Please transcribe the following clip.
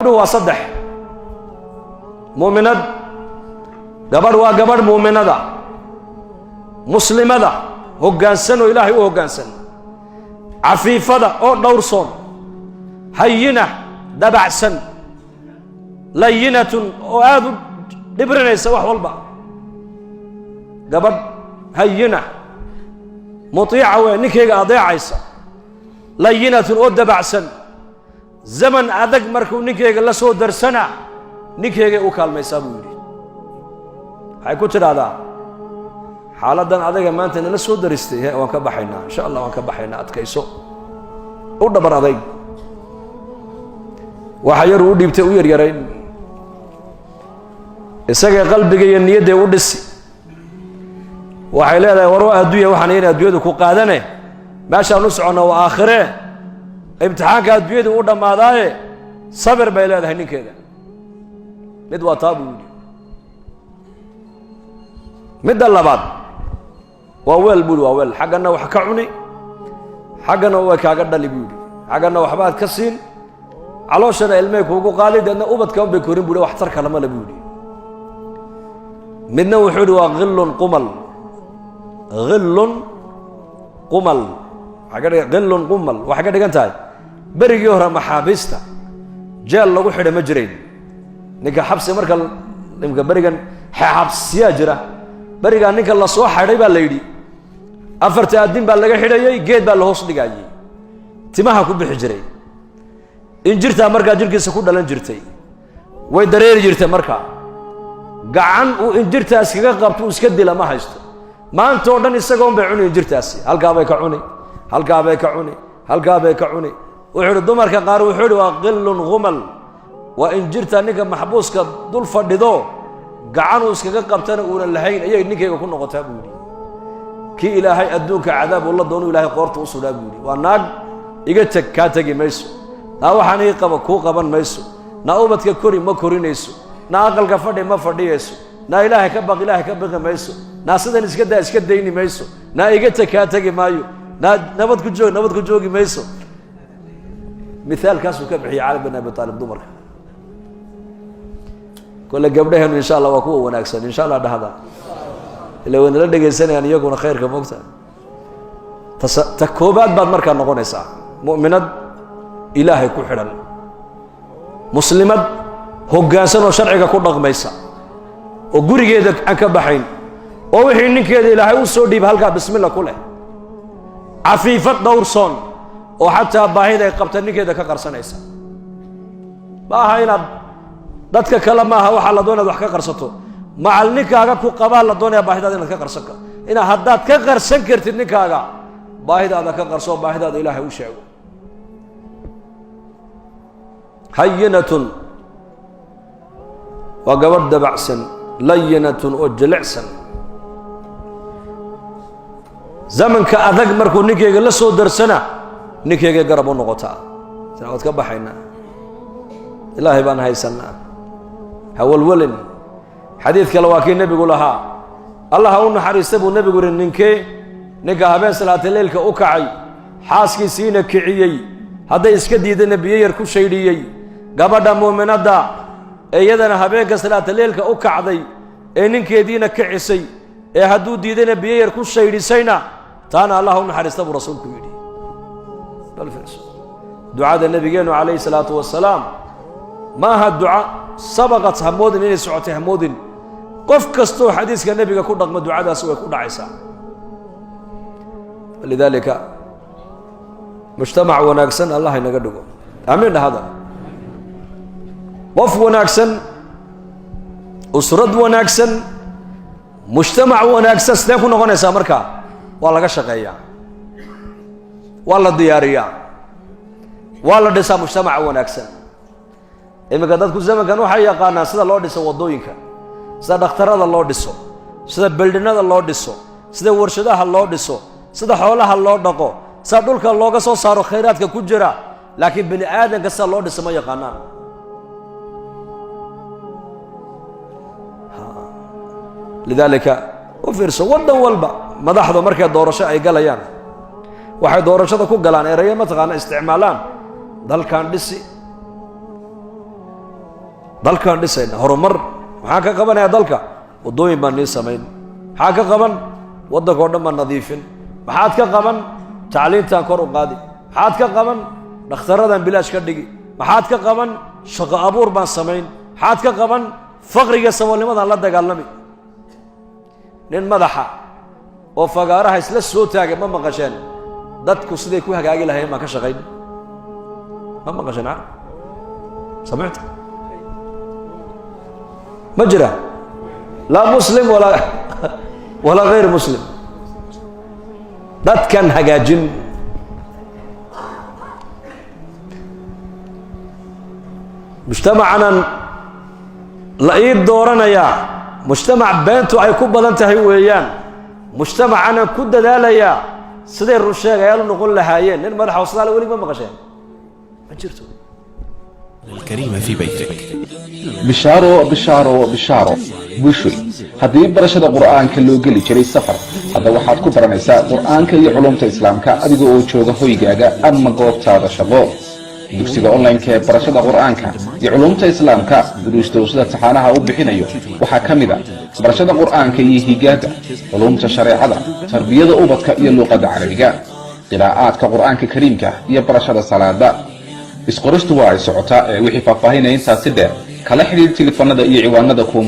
waa saddex muuminad gabadh waa gabadh muuminada muslimada hoggaansan oo ilaahay u hoggaansan cafiifada oo dhowrsoon hayina dabacsan layinatun oo aad u dhibrinaysa wax walba gabadh hayina mutiica waa ninkeyga adeecaysa layinatun oo dabacsan zaman adag markuu ninkeyga la soo darsana ninkeyga u kaalmaysaa buu yidhi waxay ku tidhaahdaa xaaladan adaga maanta nala soo daristay waan ka baxaynaa insha allah waan ka baxaynaa adkayso u dhabar adayg waxa yar u dhiibtay u yaryarayn isaga qalbiga iyo niyadda u dhisi waxay leedahay war waa adduunya waxaan inay adduunyadu ku qaadane meeshaan u socono waa aakhire imtixaanka adduunyadu u dhammaadaaye sabir bay leedahay ninkeeda mid waa taa buu yidhi midda labaad waa weel buu yidhi waa weel xaggana wax ka cuni xaggana way kaaga dhali buu yidhi xaggana waxbaad ka siin calooshana ilmay kuugu qaadi deedna ubadka unbay korin buu yidhi wax tar kalama le buu yidhi midna wuxuu yidhi waa khillun qumal khillun qumal khillun qumal waxay ka dhigan tahay berigii hore maxaabiista jeel lagu xidha ma jirayn ninka xabsi marka nimka berigan xabsiyaa jira berigaa ninka la soo xidhay baa la yidhi afarta addin baa laga xidhayay geed baa la hoos dhigayay timaha ku bixi jiray injirtaa markaa jirkiisa ku dhalan jirtay way dareeri jirtay markaa gacan uu injirtaas kaga qabto uu iska dila ma haysto maanta oo dhan isagoon bay cuni injirtaasi halkaa bay ka cuni halkaa bay ka cuni halkaa bay ka cuni wuxuu yidhi dumarka qaar wuxuu yidhi waa qillun ghumal waa injirta ninka maxbuuska dul fadhido gacan uu iskaga qabtana uunan lahayn ayay ninkayga ku noqotaa buu yidhi kii ilaahay adduunka cadaab uu la doono ilaahay qoorta u sudhaa buu yidhi waa naag iga teg kaa tegi mayso naa waxaan ii qaba kuu qaban mayso naa ubadka kori ma korinayso naa aqalka fadhi ma fadhiyayso naa ilaahay ka baqi mayso naa sidan iska daa iska dayni mayso naa iga teg kaa tegi maayo naa nabad ku joogi mayso mithaalkaasuu ka bixiyay cali bin abi taalib dumarka kole gabdhaheenu insha allah waa kuwa wanaagsan insha allah dhahda ila way nala dhegaysanayaan iyaguna khayrka moogta ta koobaad baad markaa noqonaysaa mu'minad ilaahay ku xidhan muslimad hoggaansan oo sharciga ku dhaqmaysa oo gurigeeda aan ka baxayn oo wixii ninkeeda ilaahay u soo dhiiba halkaa bismilla ku leh cafiifad dhowrsoon oo xataa baahida ay qabta ninkeeda ka qarsanaysa ma aha inaad dadka kale maaha waxaa la doonaya wax ka qarsato macal ninkaaga ku qabaa la doonaya baahidaada inaad ka qarsan karto inaad haddaad ka qarsan kartid ninkaaga baahidaada ka qarso baahidaada ilaahay u sheego hayinatun waa gabadh dabacsan layinatun oo jilicsan zamanka adag markuu ninkeyga la soo darsana ninkeyga garab u noqotaa sina waad ka baxaynaa ilaahay baan haysanaa hawalwalin xadiid kale waa kii nebigu lahaa allah u naxariista buu nebigu yidhi ninka habeen salaataleylka u kacay xaaskiisiina kiciyey hadday iska diidana biyo yar ku shaydhiyey gabadha muuminadda ee iyadana habeenka salaataleylka u kacday ee ninkeediina kicisay ee hadduu diidana biyo yar ku shaydhisayna taana allah u naxariista buu rasuulku yidhi ducada nebigeennu calayhi salaatu wasalaam ma aha duca sabaqat hamoodin inay socotay hamoodin qof kastoo xadiiska nebiga ku dhaqma ducadaasi way ku dhacaysaa lidaalika mujtamac wanaagsan allah inaga dhigo aamiin dhahada qof wanaagsan usrad wanaagsan mujtamac wanaagsan sidee ku noqonaysaa markaa waa laga shaqeeyaa waa la diyaariyaa waa la dhisaa mujtamaca wanaagsan iminka dadku zamankan waxay yaqaanaan sida loo dhiso waddooyinka sida dhakhtarada loo dhiso sida beldhinada loo dhiso sida warshadaha loo dhiso sida xoolaha loo dhaqo sida dhulka looga soo saaro khayraadka ku jira laakiin bini aadanka sida loo dhiso ma yaqaanaan lidaalika u fiirso waddan walba madaxdu markay doorasho ay galayaan waxay doorashada ku galaan erayo mataqaana isticmaalaan dalkan dhisi dalkaan dhisayna horumar maxaa ka qabanaya dalka wadooyin baan nii samayn maxaa ka qaban waddanka oo dhan baan nadiifin maxaad ka qaban tacliintaan kor u qaadi maxaad ka qaban dhakhtarradaan bilaash ka dhigi maxaad ka qaban shaqo abuur baan samayn maxaad ka qaban faqriga saboolnimadaan la dagaalami nin madaxa oo fagaaraha isla soo taagay ma maqasheen dadku siday ku hagaagi lahayn baan ka shaqayn ma maqasheen samicta ما جرى لا مسلم ولا غير مسلم دات كان هجاجين مجتمعنا لقيت دورنا يا مجتمع بنته أي كوبا أنت هيويان مجتمعنا كود ذالا يا سيدي الرشاق قالوا نقول لها هايين لين ما راح وصلها لولي ما مغشين ما جرتوا الكريمة في بيتك bishaaro wishay haddii barashada qur'aanka loo geli jiray safar hadda waxaad ku baranaysaa qur'aanka iyo culumta islaamka adiga oo jooga hoygaaga ama goobtaada shaqo dugsiga online-ka ee barashada qur'aanka iyo culumta islaamka duruusta sida taxaanaha u bixinayo waxaa ka mid ah barashada qur'aanka iyo higaada culumta shareecada tarbiyada ubadka iyo luqadda carabiga qiraa'aadka qur'aanka kariimka iyo barashada salaada isqoristu waa ay socotaa ee wixii faahfaahinaya intaasi dheer kala xiriir telefoonada iyo ciwaanada ku